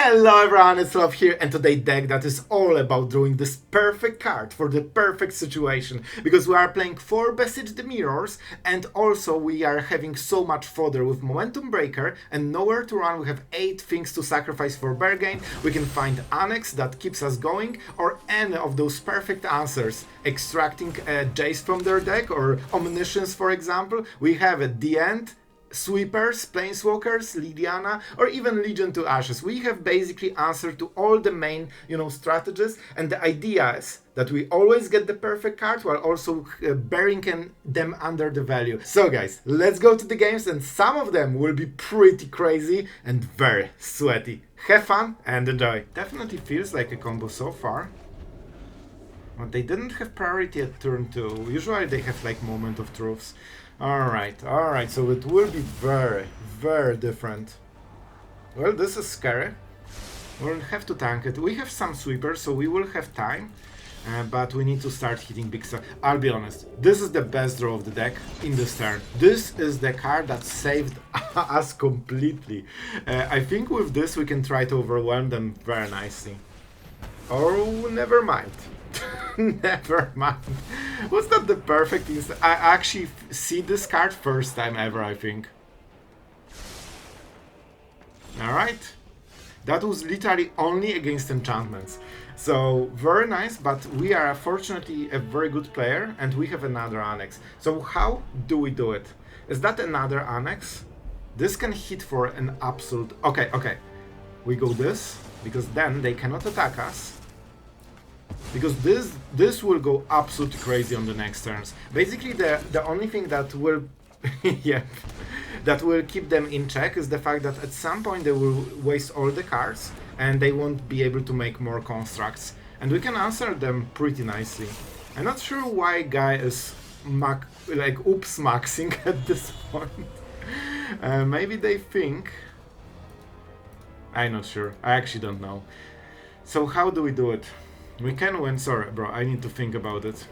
Hello everyone, it's Sloth here, and today deck that is all about drawing this perfect card for the perfect situation, because we are playing 4 Beseech the Mirrors, and also we are having so much fodder with Momentum Breaker and nowhere to run. We have 8 things to sacrifice for bear gain. We can find Annex that keeps us going, or any of those perfect answers, extracting Jace from their deck, or Omniscience for example. We have at the end Sweepers, Planeswalkers, Liliana, or even Legion to Ashes. We have basically answered to all the main, strategies, and the idea is that we always get the perfect card while also burying them under the value. So guys, let's go to the games, and some of them will be pretty crazy and very sweaty. Have fun and enjoy. Definitely feels like a combo so far. But they didn't have priority at turn 2. Usually they have like Moment of Truths. Alright, so it will be very, very different. Well, this is scary. We'll have to tank it. We have some sweepers, so we will have time. But we need to start hitting big stuff. I'll be honest, this is the best draw of the deck in this turn. This is the card that saved us completely. I think with this we can try to overwhelm them very nicely. Oh, never mind. Never mind. Was that the perfect instant? I actually see this card first time ever, I think. Alright. That was literally only against enchantments. So, very nice, but we are fortunately a very good player, and we have another Annex. So how do we do it? Is that another Annex? This can hit for an absolute... Okay. We go this, because then they cannot attack us. Because this will go absolutely crazy on the next turns. Basically, the only thing that will that will keep them in check is the fact that at some point they will waste all the cards and they won't be able to make more constructs. And we can answer them pretty nicely. I'm not sure why Guy is oops maxing at this point. Maybe they think... I'm not sure. I actually don't know. So how do we do it? We can win. Sorry, bro, I need to think about it.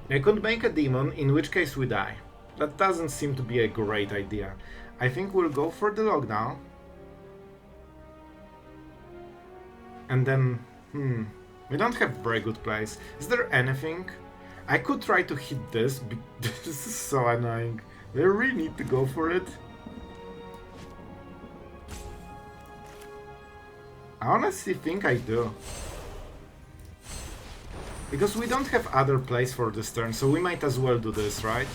I could make a demon, in which case we die. That doesn't seem to be a great idea. I think we'll go for the lockdown. And then, we don't have very good plays. Is there anything? I could try to hit this. This is so annoying. We really need to go for it. I honestly think I do. Because we don't have other plays for this turn, so we might as well do this, right?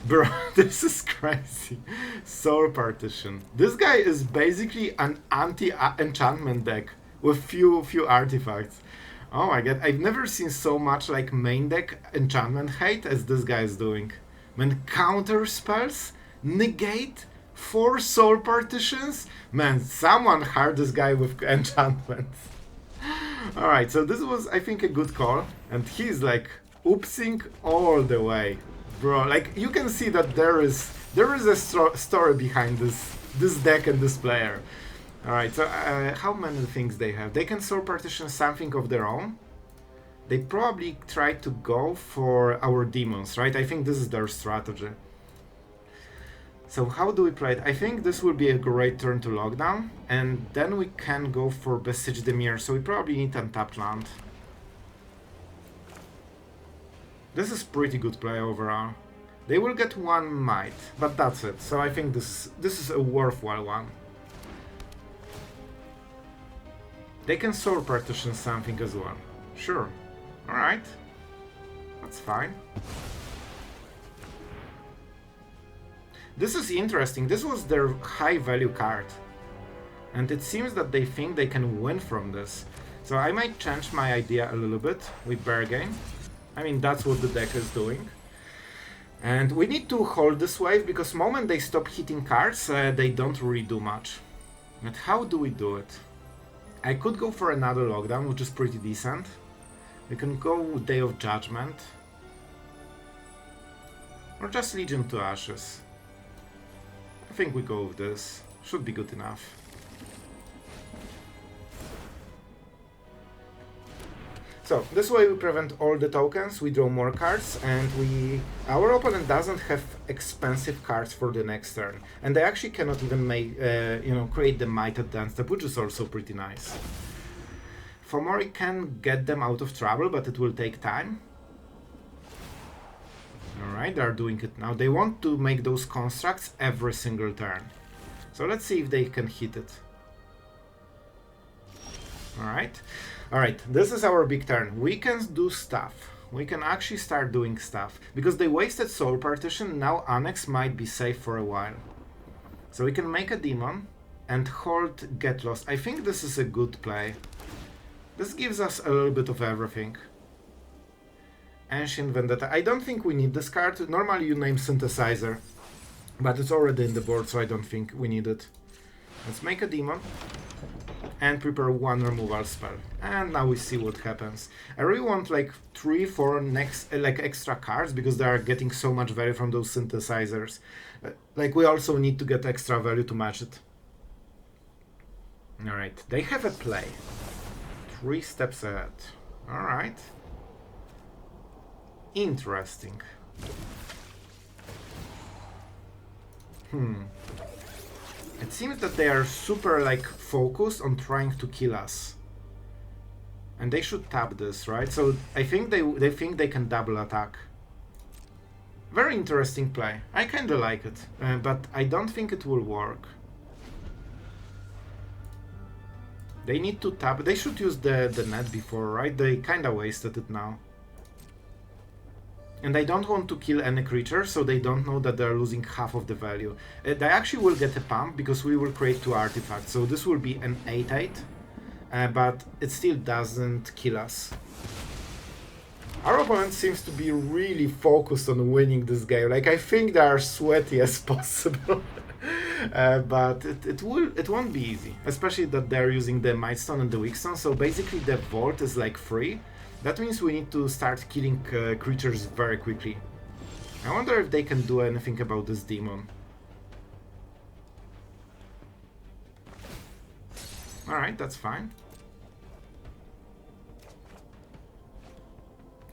Bro, this is crazy. Soul Partition. This guy is basically an anti-enchantment deck with few artifacts. Oh my god, I've never seen so much like main deck enchantment hate as this guy is doing. Man, counter spells, negate, 4 Soul Partitions? Man, someone hired this guy with enchantments. Alright, so this was, I think, a good call. And he's like, oopsing all the way. Bro, like, you can see that there is a story behind this deck and this player. Alright, so how many things they have? They can Soul Partition something of their own. They probably try to go for our demons, right? I think this is their strategy. So how do we play it? I think this will be a great turn to lockdown, and then we can go for Beseech the Mirror, so we probably need untapped land. This is pretty good play overall. They will get 1 might, but that's it, so I think this is a worthwhile one. They can Soul Partition something as well. Sure. Alright. That's fine. This is interesting. This was their high value card. And it seems that they think they can win from this. So I might change my idea a little bit with bear gain. I mean, that's what the deck is doing. And we need to hold this wave, because the moment they stop hitting cards, they don't really do much. But how do we do it? I could go for another lockdown, which is pretty decent. We can go with Day of Judgment. Or just Legion to Ashes. I think we go with this. Should be good enough. So this way we prevent all the tokens, we draw more cards, and our opponent doesn't have expensive cards for the next turn. And they actually cannot even make, create the Mighted Dance Step, which is also pretty nice. Fomori can get them out of trouble, but it will take time. Alright, they are doing it now. They want to make those constructs every single turn. So let's see if they can hit it. Alright. Alright, this is our big turn. We can do stuff. We can actually start doing stuff. Because they wasted Soul Partition, now Annex might be safe for a while. So we can make a demon and hold Get Lost. I think this is a good play. This gives us a little bit of everything. Ancient Vendetta. I don't think we need this card. Normally you name Synthesizer. But it's already in the board, so I don't think we need it. Let's make a demon. And prepare one removal spell. And now we see what happens. I really want like 3-4 next extra cards because they are getting so much value from those synthesizers. Like we also need to get extra value to match it. Alright, they have a play. 3 steps ahead. Alright. Interesting. It seems that they are super focused on trying to kill us. And they should tap this, right? So I think they think they can double attack. Very interesting play. I kinda like it, but I don't think it will work. They need to tap. They should use the net before, right? They kinda wasted it now. And I don't want to kill any creature, so they don't know that they're losing half of the value. They actually will get a pump, because we will create 2 artifacts. So this will be an 8/8, but it still doesn't kill us. Our opponent seems to be really focused on winning this game. Like, I think they are sweaty as possible. But it won't be easy. Especially that they're using the Mightstone and the Weakstone, so basically the Vault is like free. That means we need to start killing creatures very quickly. I wonder if they can do anything about this demon. Alright, that's fine.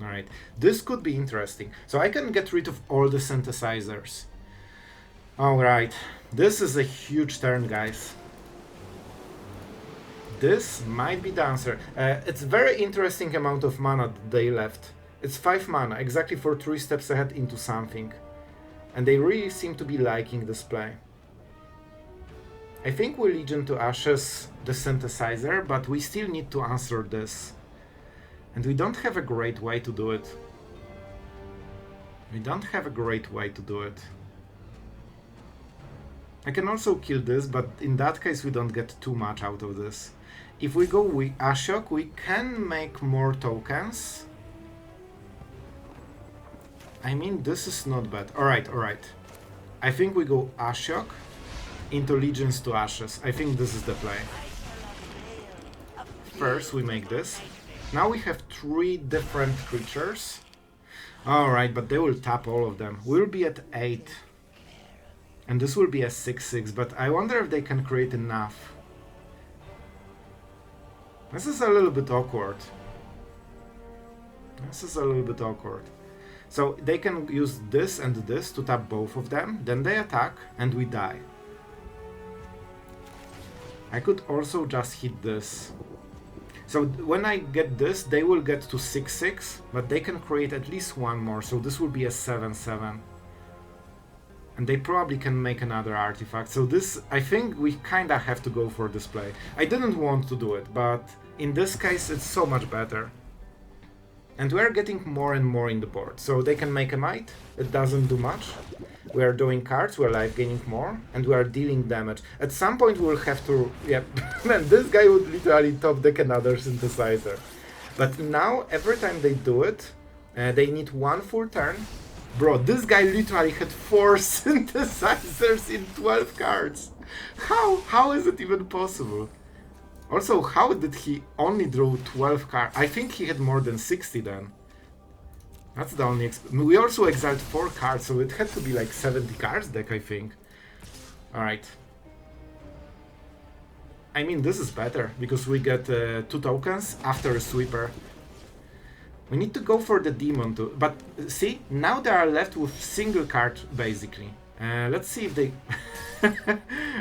Alright, this could be interesting. So I can get rid of all the synthesizers. Alright, this is a huge turn, guys. This might be the answer. It's very interesting amount of mana that they left. It's 5 mana, exactly for 3 steps ahead into something. And they really seem to be liking this play. I think we Legion to Ashes the synthesizer, but we still need to answer this. And we don't have a great way to do it. We don't have a great way to do it. I can also kill this, but in that case we don't get too much out of this. If we go with Ashiok, we can make more tokens. I mean, this is not bad. Alright, alright. I think we go Ashiok into Legions to Ashes. I think this is the play. First we make this. Now we have 3 different creatures. Alright, but they will tap all of them. We'll be at 8. And this will be a 6/6, but I wonder if they can create enough. This is a little bit awkward. This is a little bit awkward. So they can use this and this to tap both of them, then they attack, and we die. I could also just hit this. So when I get this, they will get to 6/6, but they can create at least one more, so this will be a 7/7. And they probably can make another artifact. So this, I think we kinda have to go for this play. I didn't want to do it, but in this case it's so much better. And we're getting more and more in the board. So they can make a Might, it doesn't do much. We are doing cards, we're life gaining more, and we are dealing damage. At some point we will have to... Yep, man, this guy would literally top deck another synthesizer. But now, every time they do it, they need 1 full turn. Bro, this guy literally had 4 synthesizers in 12 cards. How is it even possible? Also, how did he only draw 12 cards? I think he had more than 60 then. That's the only... We also exiled 4 cards, so it had to be like 70 cards deck, I think. Alright. I mean, this is better, because we get 2 tokens after a sweeper. We need to go for the demon too. But see, now they are left with single card basically. Let's see if they...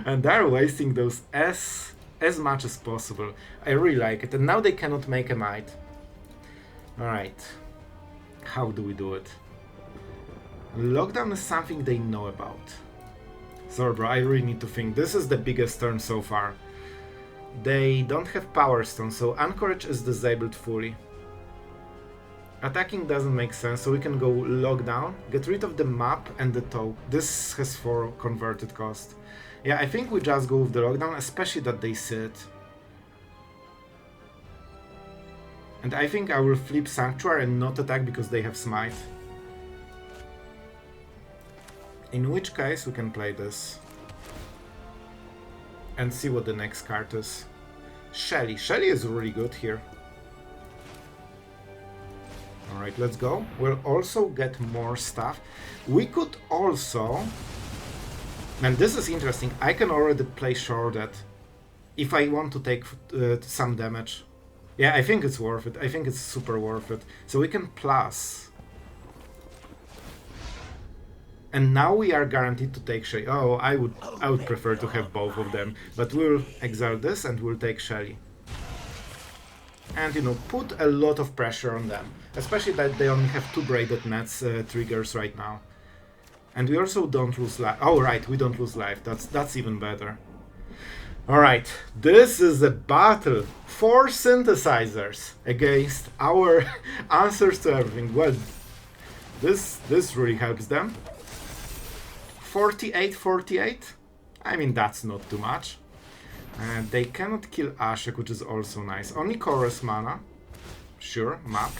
and they're wasting those as much as possible. I really like it. And now they cannot make a might. Alright. How do we do it? Lockdown is something they know about. Sorry bro, I really need to think. This is the biggest turn so far. They don't have Power Stone, so Anchorage is disabled fully. Attacking doesn't make sense, so we can go Lockdown, get rid of the map and the toe. This has 4 converted cost. Yeah, I think we just go with the Lockdown, especially that they sit. And I think I will flip Sanctuary and not attack because they have Smite. In which case we can play this. And see what the next card is. Shelly. Shelly is really good here. Alright, let's go. We'll also get more stuff. We could also... And this is interesting. I can already play Sheoldred if I want to take some damage. Yeah, I think it's worth it. I think it's super worth it. So we can plus. And now we are guaranteed to take Shelly. Oh, I would prefer to have both of them. But we'll exile this and we'll take Shelly. And, you know, put a lot of pressure on them. Especially that they only have 2 Braided Nets triggers right now. And we also don't lose life. Oh, right, we don't lose life. That's even better. Alright, this is a battle. 4 synthesizers against our answers to everything. Well, this really helps them. 48. I mean, that's not too much. They cannot kill Ashiok, which is also nice. Only chorus mana. Sure, map.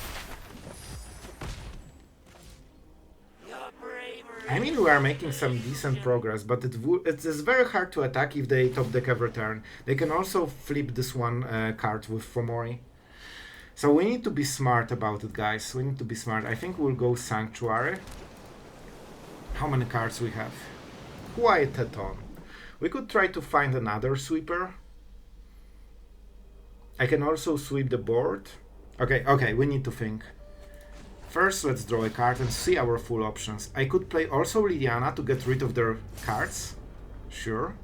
I mean, we are making some decent progress, but it is very hard to attack if they top deck every turn. They can also flip this one card with Fomori. So we need to be smart about it, guys. We need to be smart. I think we'll go Sanctuary. How many cards we have? Quite a ton. We could try to find another sweeper. I can also sweep the board. Okay, we need to think. First, let's draw a card and see our full options. I could play also Liliana to get rid of their cards. Sure.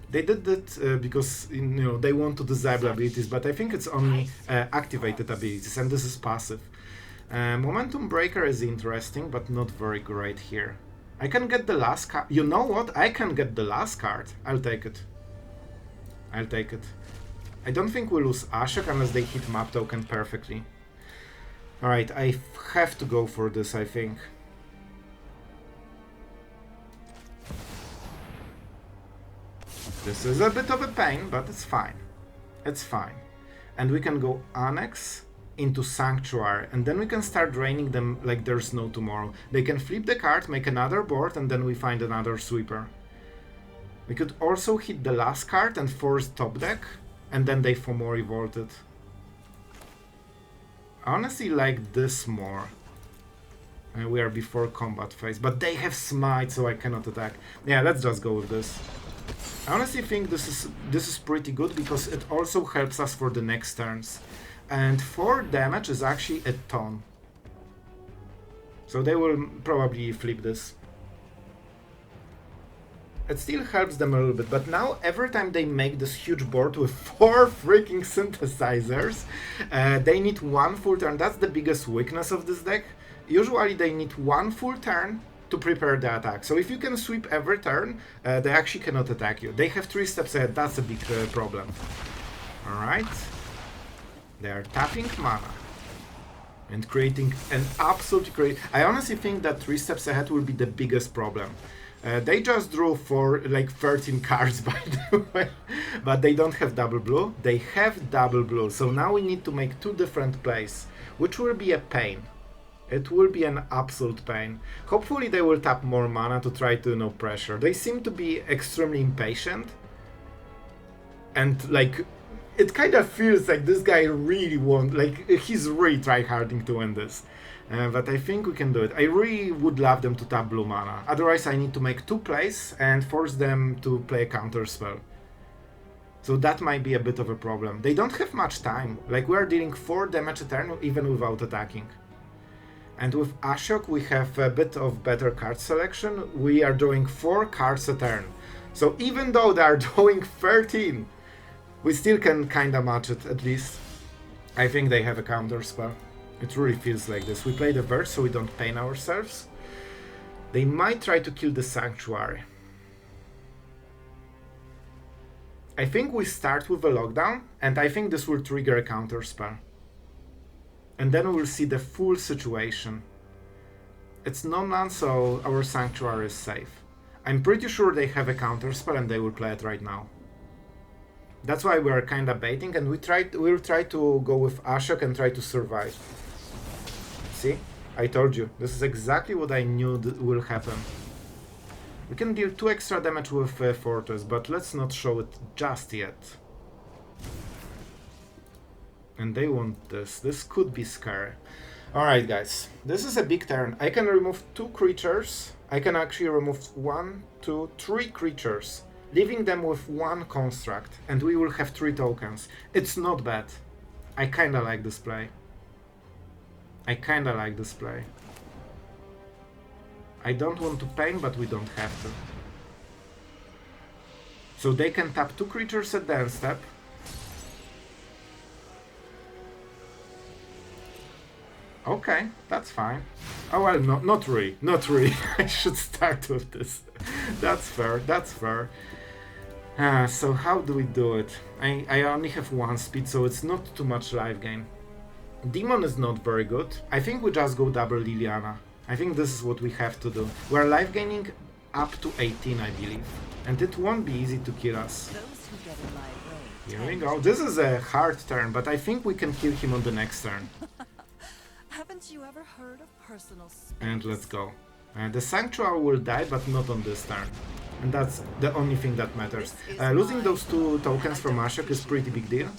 They did that because, you know, they want to disable abilities, but I think it's only activated abilities, and this is passive. Momentum Breaker is interesting, but not very great here. I can get the last card. You know what? I can get the last card. I'll take it. I'll take it. I don't think we'll lose Ashiok unless they hit map token perfectly. Alright, I have to go for this, I think. This is a bit of a pain, but it's fine. It's fine. And we can go Annex into Sanctuary, and then we can start draining them like there's no tomorrow. They can flip the card, make another board, and then we find another sweeper. We could also hit the last card and force top deck, and then they Fomori Vault it. I honestly like this more. And we are before combat phase, but they have Smite, so I cannot attack. Yeah, let's just go with this. I honestly think this is pretty good because it also helps us for the next turns. And 4 damage is actually a ton. So they will probably flip this. It still helps them a little bit, but now every time they make this huge board with 4 freaking synthesizers, they need 1 full turn. That's the biggest weakness of this deck. Usually they need 1 full turn to prepare the attack. So if you can sweep every turn, they actually cannot attack you. They have 3 steps ahead. That's a big problem. Alright. They are tapping mana and creating an absolutely great... I honestly think that 3 steps ahead will be the biggest problem. They just drew for like 13 cards, by the way, but they don't have double blue. They have double blue, so now we need to make 2 different plays, which will be a pain. It will be an absolute pain. Hopefully they will tap more mana to try to, you know, pressure. They seem to be extremely impatient, and like it kind of feels like this guy really wants, like he's really tryharding to win this. But I think we can do it. I really would love them to tap blue mana. Otherwise I need to make 2 plays and force them to play a counter spell. So that might be a bit of a problem. They don't have much time. Like, we're dealing 4 damage a turn even without attacking. And with Ashiok we have a bit of better card selection. We are drawing 4 cards a turn. So even though they are drawing 13, we still can kinda match it at least. I think they have a counter spell. It really feels like this. We play the Verge so we don't pain ourselves. They might try to kill the Sanctuary. I think we start with a lockdown, and I think this will trigger a counter spell. And then we'll see the full situation. It's non-land, so our Sanctuary is safe. I'm pretty sure they have a counter spell and they will play it right now. That's why we're kinda baiting, and we'll try to go with Ashiok and try to survive. See? I told you. This is exactly what I knew will happen. We can deal 2 extra damage with Fortress, but let's not show it just yet. And they want this. This could be scary. Alright guys, this is a big turn. I can remove 2 creatures. I can actually remove 1, 2, 3 creatures, leaving them with 1 construct, and we will have 3 tokens. It's not bad. I kinda like this play. I kinda like this play. I don't want to pain, but we don't have to. So they can tap 2 creatures at the end step. Okay, that's fine. Oh well, no, not really, not really. I should start with this. That's fair, that's fair. So how do we do it? I only have 1 speed, so it's not too much life gain. Demon is not very good. I think we just go double Liliana. I think this is what we have to do. We're life gaining up to 18, I believe. And it won't be easy to kill us. Here we go. This is a hard turn, but I think we can kill him on the next turn. Haven't you ever heard of personal space? And let's go. The Sanctuary will die, but not on this turn. And that's the only thing that matters. Losing those 2 tokens from Ashiok is pretty big deal.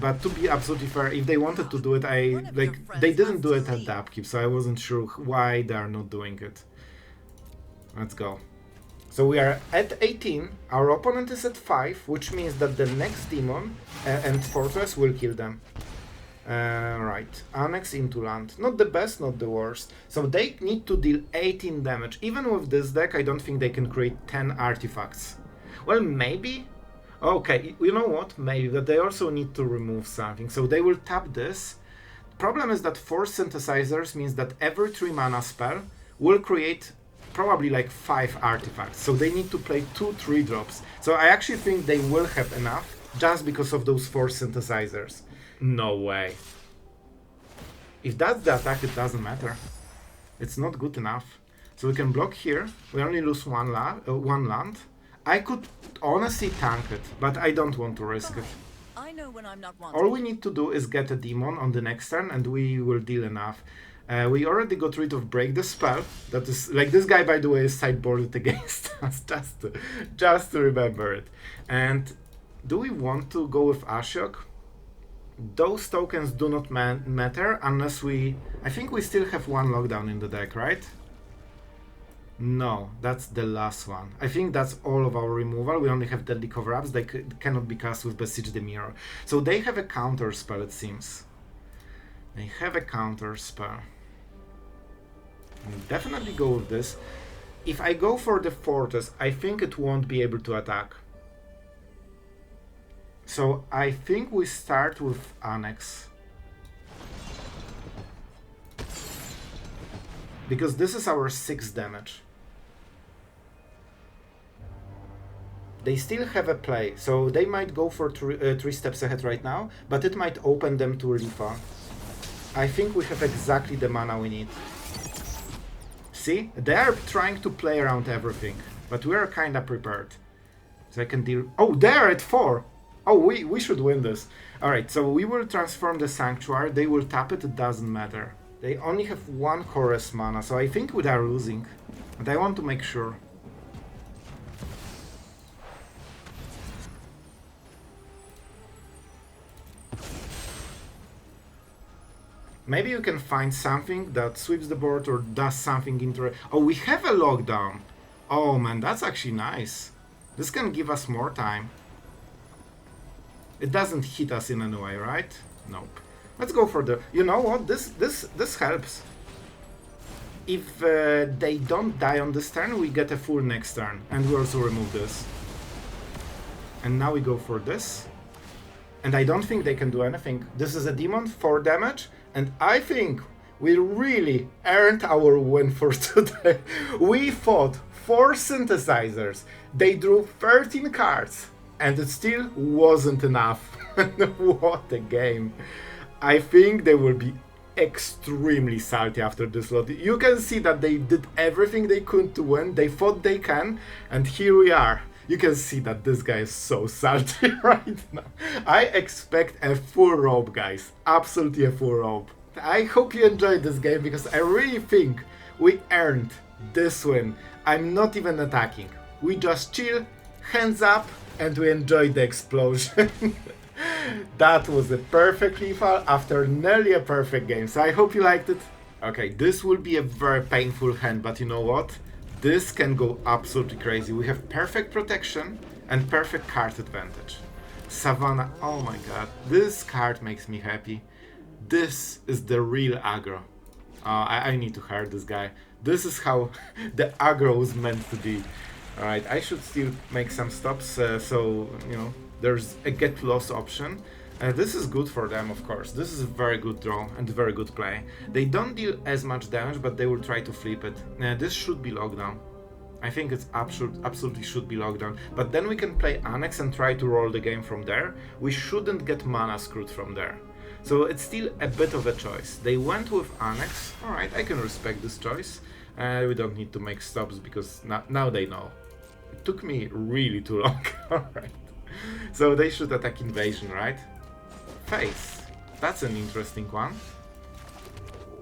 But to be absolutely fair, if they wanted to do it, they didn't do it at the upkeep, so I wasn't sure why they are not doing it. Let's go. So we are at 18, our opponent is at 5, which means that the next demon and Fortress will kill them. Right, Annex into land. Not the best, not the worst. So they need to deal 18 damage. Even with this deck, I don't think they can create 10 artifacts. Well, maybe? Okay, you know what? Maybe, but they also need to remove something. So they will tap this. Problem is that 4 synthesizers means that every 3 mana spell will create probably like 5 artifacts. So they need to play 2 3-drops. So I actually think they will have enough just because of those 4 synthesizers. No way. If that's the attack, it doesn't matter. It's not good enough. So we can block here. We only lose one land. I could honestly tank it, but I don't want to risk it. I know when I'm not wanted. All we need to do is get a demon on the next turn and we will deal enough. We already got rid of Break the Spell. That is, like, this guy, by the way, is sideboarded against us, just to remember it. And do we want to go with Ashiok? Those tokens do not matter unless we... I think we still have 1 lockdown in the deck, right? No, that's the last one. I think that's all of our removal. We only have Deadly Cover-Ups. They cannot be cast with Beseech the Mirror. So they have a counter spell, it seems. They have a counter spell. I'll definitely go with this. If I go for the Fortress, I think it won't be able to attack. So I think we start with Annex. Because this is our 6th damage. They still have a play, so they might go for 3 steps ahead right now, but it might open them to Rifa. I think we have exactly the mana we need. See? They are trying to play around everything, but we are kinda prepared. So I can deal... Oh, they're at 4! Oh, we should win this. Alright, so we will transform the Sanctuary, they will tap it, it doesn't matter. They only have 1 chorus mana, so I think we are losing. But I want to make sure. Maybe you can find something that sweeps the board or does something interesting. Oh, we have a lockdown. Oh man, that's actually nice. This can give us more time. It doesn't hit us in any way, right? Nope. Let's go for the... You know what? This helps. If they don't die on this turn, we get a full next turn. And we also remove this. And now we go for this. And I don't think they can do anything. This is a demon, 4 damage. And I think we really earned our win for today. We fought 4 synthesizers. They drew 13 cards. And it still wasn't enough. What a game. I think they will be extremely salty after this lot. You can see that they did everything they could to win. They thought they can. And here we are. You can see that this guy is so salty right now. I expect a full rope, guys. Absolutely a full rope. I hope you enjoyed this game because I really think we earned this win. I'm not even attacking. We just chill, hands up, and we enjoy the explosion. That was a perfect lethal after nearly a perfect game. So I hope you liked it. Okay, this will be a very painful hand, but you know what? This can go absolutely crazy. We have perfect protection and perfect card advantage. Savannah, oh my god, this card makes me happy. This is the real aggro. I need to hurt this guy. This is how the aggro was meant to be. Alright, I should still make some stops, so, you know, there's a get lost option. This is good for them, of course. This is a very good draw and very good play. They don't deal as much damage, but they will try to flip it. This should be lockdown. I think it's absolutely should be lockdown. But then we can play Annex and try to roll the game from there. We shouldn't get mana screwed from there. So it's still a bit of a choice. They went with Annex. Alright, I can respect this choice. We don't need to make stops because now they know. It took me really too long. Alright. So they should attack invasion, right? Face. That's an interesting one.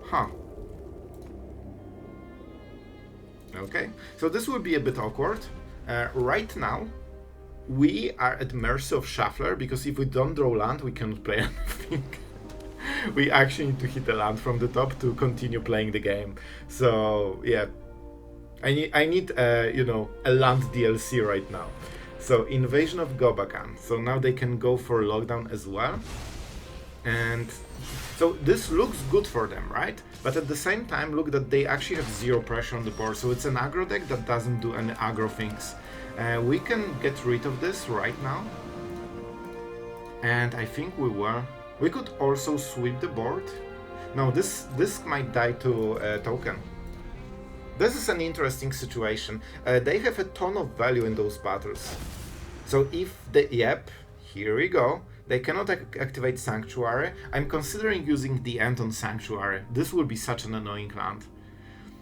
Huh. Okay, so this will be a bit awkward. Right now, we are at mercy of Shuffler, because if we don't draw land, we cannot play anything. We actually need to hit a land from the top to continue playing the game. So, yeah. I need you know, a land DLC right now. So, Invasion of Gobakan. So now they can go for lockdown as well. And so this looks good for them, right? But at the same time, look that they actually have 0 pressure on the board. So it's an aggro deck that doesn't do any aggro things. We can get rid of this right now. And I think we will. We could also sweep the board. No, this might die to a token. This is an interesting situation. They have a ton of value in those battles. So if they... Yep, here we go. They cannot activate Sanctuary. I'm considering using the end on Sanctuary. This will be such an annoying land.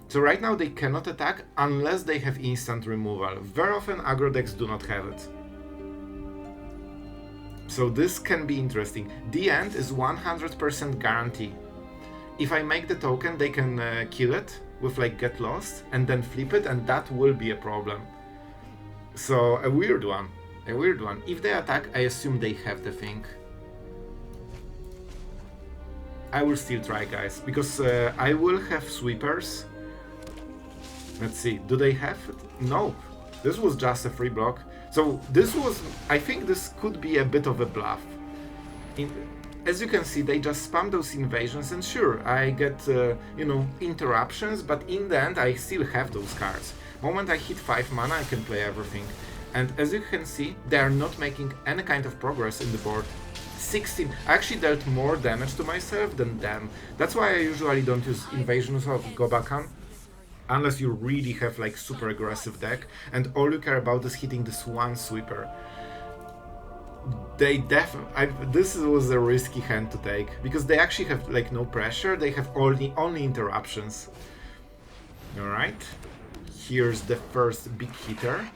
So right now they cannot attack unless they have instant removal. Very often aggro decks do not have it. So this can be interesting. The end is 100% guarantee. If I make the token, they can kill it with like Get Lost and then flip it, and that will be a problem. So a weird one. A weird one. If they attack, I assume they have the thing. I will still try, guys, because I will have sweepers. Let's see, do they have it? No, this was just a free block. So this was, I think this could be a bit of a bluff. As you can see, they just spam those invasions, and sure, I get, you know, interruptions, but in the end, I still have those cards. Moment I hit 5 mana, I can play everything. And as you can see, they are not making any kind of progress in the board. 16. I actually dealt more damage to myself than them. That's why I usually don't use Invasions of Gobakan. Unless you really have like super aggressive deck and all you care about is hitting this one sweeper. They definitely... This was a risky hand to take, because they actually have like no pressure, they have only interruptions. Alright. Here's the first big hitter.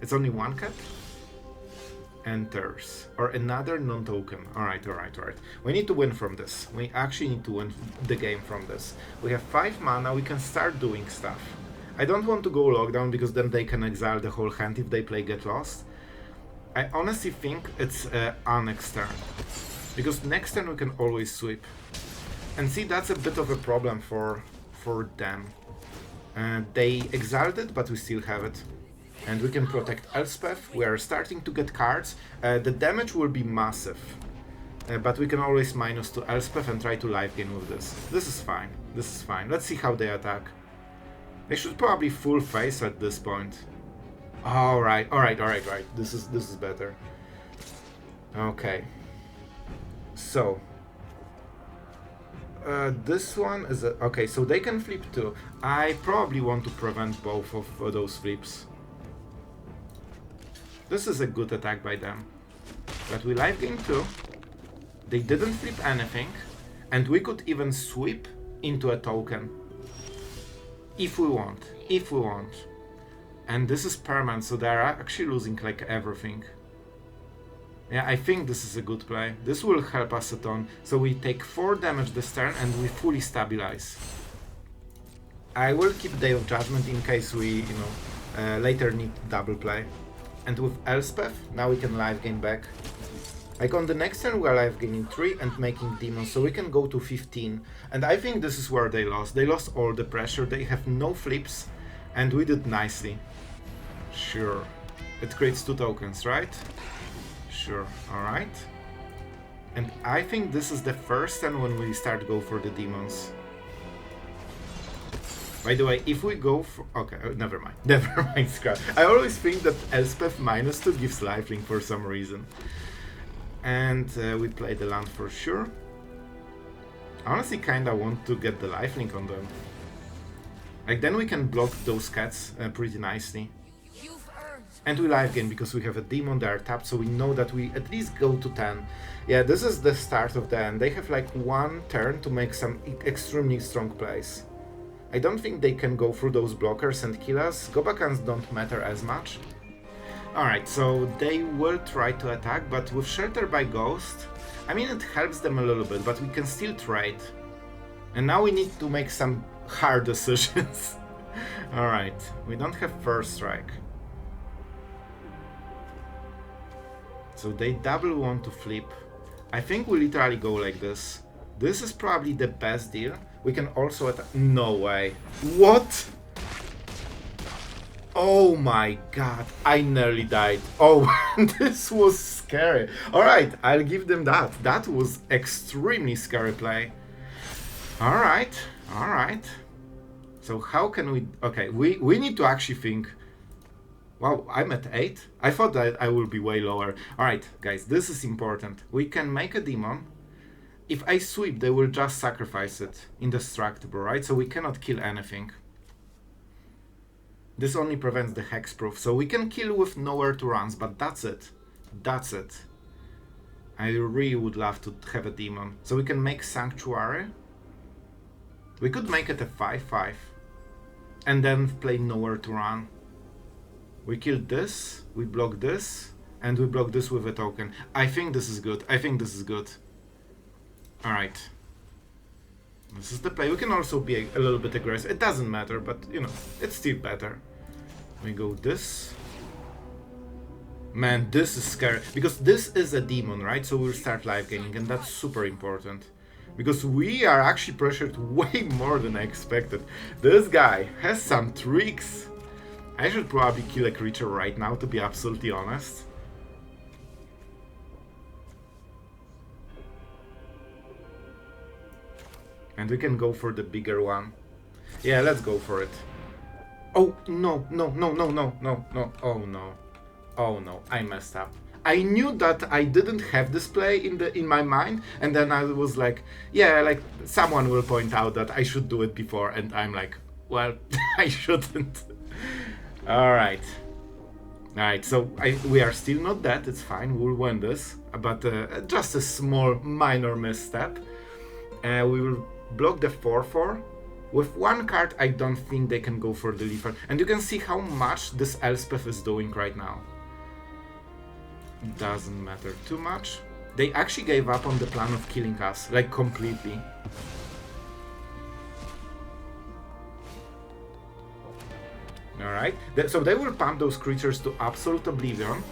It's only 1 cat. Enters. Or another non-token. Alright. We need to win from this. We actually need to win the game from this. We have 5 mana, we can start doing stuff. I don't want to go lockdown, because then they can exile the whole hand if they play Get Lost. I honestly think it's Annex turn. Because next turn we can always sweep. And see, that's a bit of a problem for them. They exiled it, but we still have it. And we can protect Elspeth. We are starting to get cards. The damage will be massive. But we can always -2 Elspeth and try to life gain with this. This is fine. This is fine. Let's see how they attack. They should probably full face at this point. Alright. This is better. Okay. So. This one is a... Okay, so they can flip too. I probably want to prevent both of those flips. This is a good attack by them. But we life gain 2. They didn't flip anything. And we could even sweep into a token. If we want. If we want. And this is permanent, so they're actually losing like everything. Yeah, I think this is a good play. This will help us a ton. So we take 4 damage this turn and we fully stabilize. I will keep Day of Judgment in case we, later need double play. And with Elspeth, now we can life gain back. Like on the next turn we are life gaining 3 and making demons, so we can go to 15. And I think this is where they lost. They lost all the pressure, they have no flips, and we did nicely. Sure. It creates 2 tokens, right? Sure, alright. And I think this is the first time when we start go for the demons. By the way, if we go for... Okay, never mind. Never mind, scrap. I always think that Elspeth -2 gives lifelink for some reason. And we play the land for sure. I honestly kinda want to get the lifelink on them. Like, then we can block those cats pretty nicely. And we life gain because we have a demon, they are tapped, so we know that we at least go to 10. Yeah, this is the start of the end. They have like 1 turn to make some extremely strong plays. I don't think they can go through those blockers and kill us. Gobakans don't matter as much. Alright, so they will try to attack, but with Shelter by Ghost, I mean it helps them a little bit, but we can still trade. And now we need to make some hard decisions. Alright, we don't have first strike. So they double want to flip. I think we literally go like this. This is probably the best deal. We can also attack. No way. What? Oh my god. I nearly died. Oh, this was scary. Alright, I'll give them that. That was extremely scary play. Alright, alright. So how can we... Okay, we need to actually think... Wow, I'm at 8? I thought that I will be way lower. Alright, guys, this is important. We can make a demon. If I sweep, they will just sacrifice it. Indestructible, right? So we cannot kill anything. This only prevents the hexproof. So we can kill with nowhere to run, but that's it. That's it. I really would love to have a demon. So we can make Sanctuary. We could make it a 5/5. And then play nowhere to run. We killed this, we block this, and we block this with a token. I think this is good. I think this is good. Alright. This is the play. We can also be a little bit aggressive. It doesn't matter, but, it's still better. We go this. Man, this is scary. Because this is a demon, right? So we'll start life gaining, and that's super important. Because we are actually pressured way more than I expected. This guy has some tricks. I should probably kill a creature right now, to be absolutely honest. And we can go for the bigger one. Yeah, let's go for it. Oh, no. Oh, no. Oh, no. I messed up. I knew that I didn't have this play in my mind, and then I was like, yeah, like, someone will point out that I should do it before, and I'm like, well, I shouldn't. Alright. Alright, so we are still not dead, it's fine, we'll win this. But just a small, minor misstep. We will block the 4/4. With 1 card, I don't think they can go for the Leafer. And you can see how much this Elspeth is doing right now. Doesn't matter too much. They actually gave up on the plan of killing us, like completely. Alright, so they will pump those creatures to absolute oblivion,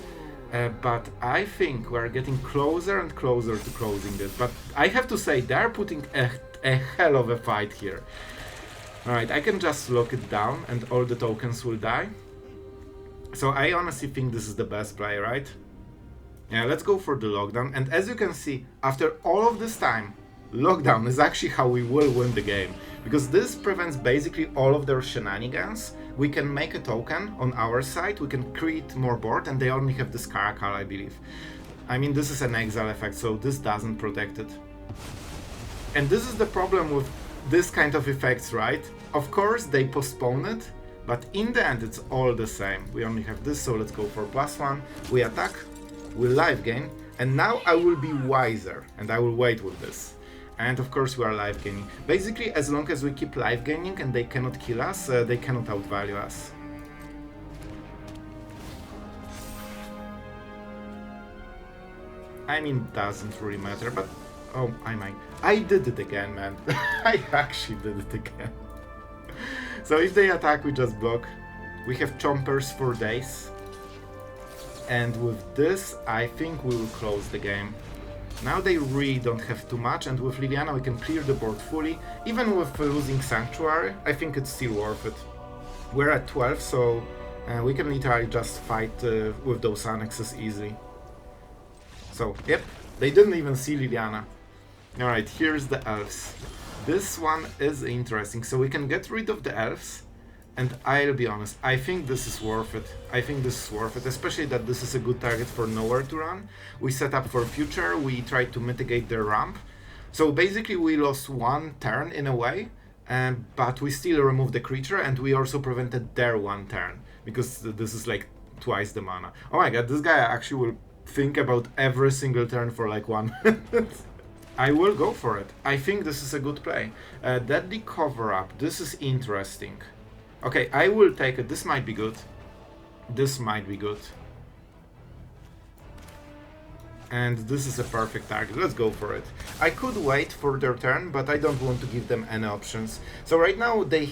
but I think we're getting closer and closer to closing this. But I have to say, they're putting a hell of a fight here. Alright, I can just lock it down and all the tokens will die. So I honestly think this is the best play, right? Yeah, let's go for the lockdown. And as you can see, after all of this time, lockdown is actually how we will win the game. Because this prevents basically all of their shenanigans. We can make a token on our side, we can create more board, and they only have this Caracal, I believe. I mean, this is an exile effect, so this doesn't protect it. And this is the problem with this kind of effects, right? Of course, they postpone it, but in the end, it's all the same. We only have this, so let's go for +1. We attack, we life gain, and now I will be wiser, and I will wait with this. And of course we are life gaining. Basically, as long as we keep life gaining and they cannot kill us, they cannot outvalue us. I mean, doesn't really matter, but oh, I did it again, man. I actually did it again. So if they attack, we just block. We have chompers for days. And with this, I think we will close the game. Now they really don't have too much, and with Liliana we can clear the board fully. Even with losing Sanctuary, I think it's still worth it. We're at 12, so we can literally just fight with those annexes easily. So, yep, they didn't even see Liliana. Alright, here's the elves. This one is interesting, so we can get rid of the elves. And I'll be honest, I think this is worth it. I think this is worth it, especially that this is a good target for nowhere to run. We set up for future, we try to mitigate their ramp. So basically we lost one turn in a way, but we still removed the creature and we also prevented their one turn. Because this is like twice the mana. Oh my god, this guy actually will think about every single turn for like 1 minute. I will go for it. I think this is a good play. Deadly cover-up, this is interesting. Okay, I will take it. This might be good. This might be good. And this is a perfect target. Let's go for it. I could wait for their turn, but I don't want to give them any options. So right now they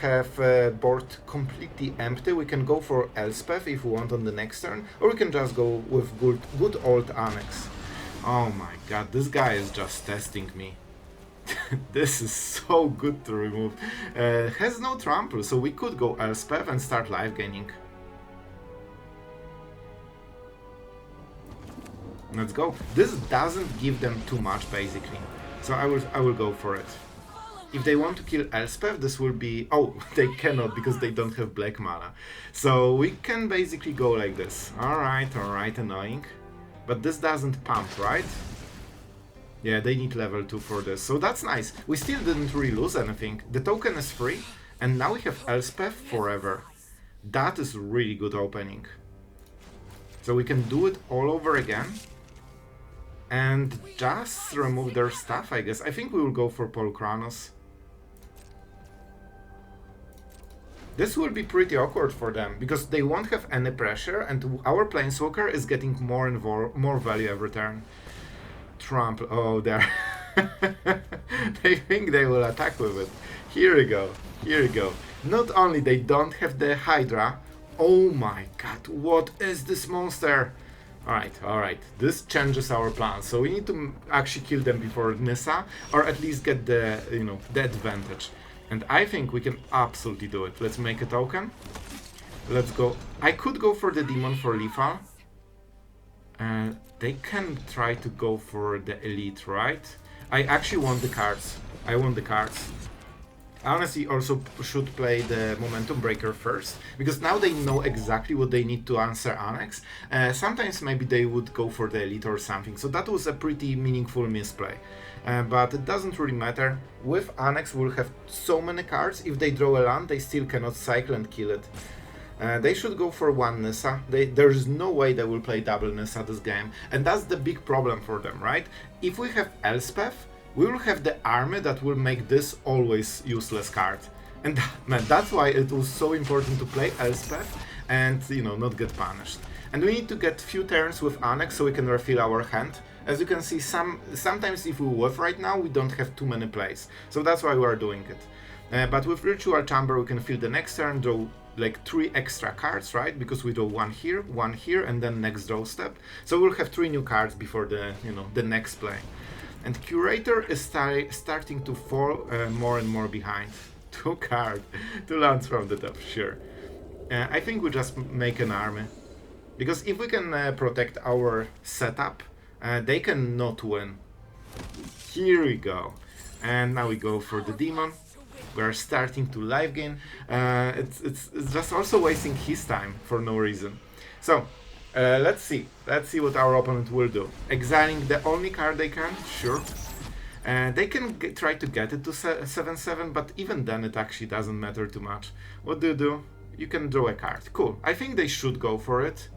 have board completely empty. We can go for Elspeth if we want on the next turn, or we can just go with good old Annex. Oh my god, this guy is just testing me. This is so good to remove. Has no trample, so we could go Elspeth and start life gaining. Let's go. This doesn't give them too much basically, so I will go for it. If they want to kill Elspeth, this will be... Oh, they cannot because they don't have black mana. So we can basically go like this. Alright, annoying. But this doesn't pump, right? Yeah, they need level 2 for this, so that's nice. We still didn't really lose anything. The token is free, and now we have Elspeth forever. That is really good opening. So we can do it all over again. And just remove their stuff, I guess. I think we will go for Polkranos. This will be pretty awkward for them, because they won't have any pressure, and our Planeswalker is getting more and more value every turn. Trample. Oh, there. They think they will attack with it. Here we go. Here we go. Not only they don't have the Hydra. Oh my god, what is this monster? Alright. This changes our plans. So we need to actually kill them before Nissa, or at least get the, the advantage. And I think we can absolutely do it. Let's make a token. Let's go. I could go for the demon for lethal. They can try to go for the elite, right? I actually want the cards. I want the cards. I honestly also should play the Momentum Breaker first, because now they know exactly what they need to answer Annex. Sometimes maybe they would go for the elite or something, so that was a pretty meaningful misplay. But it doesn't really matter. With Annex we'll have so many cards. If they draw a land, they still cannot cycle and kill it. They should go for one Nissa. There's no way they will play double Nissa this game. And that's the big problem for them, right? If we have Elspeth, we will have the army that will make this always useless card. And man, that's why it was so important to play Elspeth and, not get punished. And we need to get few turns with Annex so we can refill our hand. As you can see, sometimes if we whiff right now, we don't have too many plays. So that's why we are doing it. But with Ritual Chamber, we can fill the next turn, draw like 3 extra cards, right? Because we draw one here, and then next draw step. So we'll have 3 new cards before the, the next play. And Curator is starting to fall more and more behind. 2 cards, 2 lands from the top, sure. I think we just make an army. Because if we can protect our setup, they can not win. Here we go. And now we go for the demon. We are starting to live gain. It's just also wasting his time for no reason. So, let's see. Let's see what our opponent will do. Exiling the only card they can, sure. They can try to get it to 7-7, but even then it actually doesn't matter too much. What do? You can draw a card. Cool. I think they should go for it.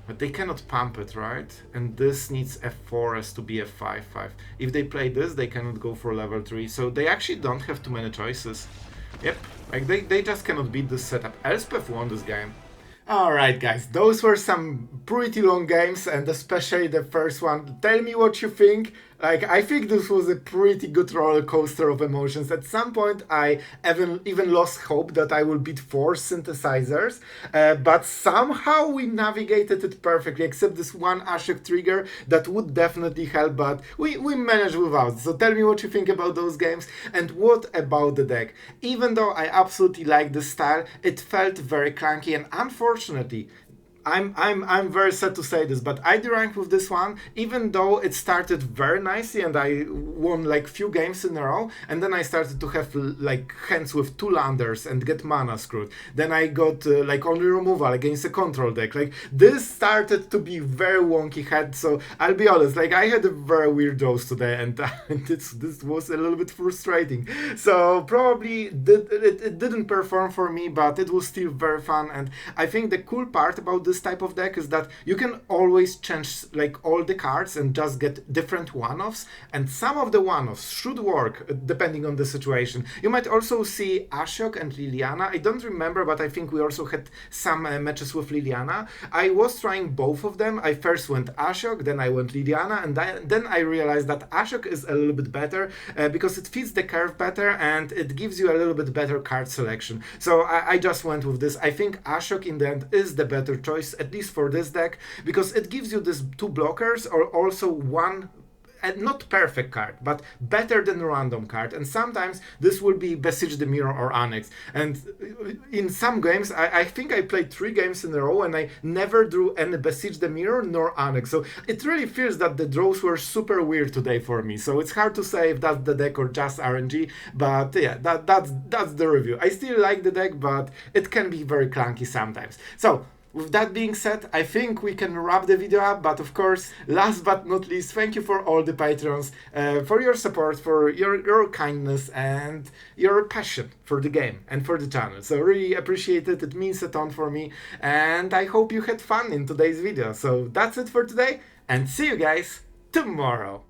But they cannot pump it, right? And this needs a forest to be a 5-5. If they play this, they cannot go for level 3. So they actually don't have too many choices. Yep, like they just cannot beat this setup. Elspeth won this game. Alright guys, those were some pretty long games, and especially the first one. Tell me what you think. Like, I think this was a pretty good roller coaster of emotions. At some point I even lost hope that I will beat 4 synthesizers, but somehow we navigated it perfectly, except this one Ashiok trigger that would definitely help, but we managed without. So tell me what you think about those games, and what about the deck. Even though I absolutely like the style, it felt very clunky, and unfortunately, I'm very sad to say this, but I deranked with this one, even though it started very nicely and I won like few games in a row, and then I started to have like hands with 2 landers and get mana screwed. Then I got like only removal against a control deck. Like, this started to be very wonky head, so I'll be honest, like I had a very weird draws today, and this was a little bit frustrating. So probably it didn't perform for me, but it was still very fun, and I think the cool part about this type of deck is that you can always change like all the cards and just get different one-offs, and some of the one-offs should work depending on the situation. You might also see Ashiok and Liliana. I don't remember, but I think we also had some matches with Liliana. I was trying both of them. I first went Ashiok, then I went Liliana, and then I realized that Ashiok is a little bit better because it fits the curve better and it gives you a little bit better card selection. So I just went with this. I think Ashiok in the end is the better choice, at least for this deck, because it gives you these 2 blockers or also one not perfect card, but better than a random card. And sometimes this will be Beseech the Mirror or Annex. And in some games, I think I played 3 games in a row and I never drew any Beseech the Mirror nor Annex. So it really feels that the draws were super weird today for me. So it's hard to say if that's the deck or just RNG, but yeah, that's the review. I still like the deck, but it can be very clunky sometimes. So with that being said, I think we can wrap the video up, but of course, last but not least, thank you for all the patrons, for your support, for your kindness, and your passion for the game and for the channel. So really appreciate it, it means a ton for me, and I hope you had fun in today's video. So that's it for today, and see you guys tomorrow.